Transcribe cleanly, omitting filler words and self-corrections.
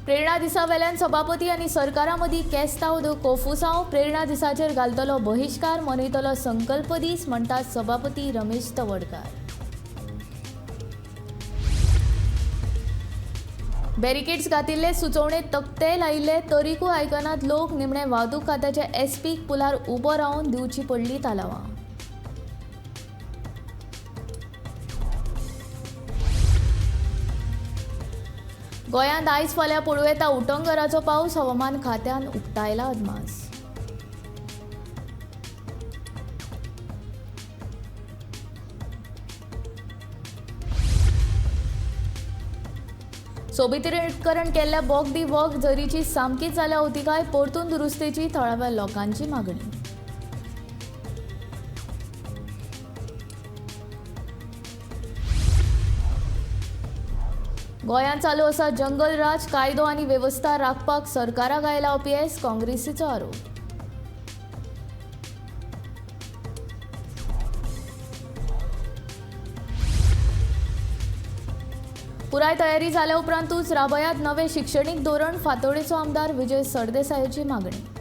प्रेरणा दिसावेल्यान सभापती आनी सरकारा मदीं केस्तांव कोफुसांव प्रेरणा दिसाचेर घालतलो बहिष्कार मनयतलो संकल्प दीस म्हणटात सभापती रमेश तवडकार। बॅरिकेड्स घातिल्ले सुचोवणे तक्ते लायिल्ले तरीकूय आयकनात लोक। निमणे वाहतूक खात्याचे एसपीक पुलार उबो रावन दिवची पडली तालावां। गोंयांत आयज फाल्यां पडूं येता उटंगराचो पावस। हवामान खात्यान उक्तायला अदमास। सोबितीकरण केल्ल्या बोगदी वोग झरीची सामकीच जाल्या उतिकाय। परतून दुरुस्तेची थळाव्या लोकांची मागणी। गोंयांत चालू आसा जंगल राज। कायदो आनी वेवस्था राखपाक सरकाराक आयला अपयेस, काँग्रेसीचो आरोप। पुराय तयारी जाल्या उपरांतूच राबयात नवे शिक्षणीक धोरण। फांतोडेचो आमदार विजय सरदेसायाची मागणी।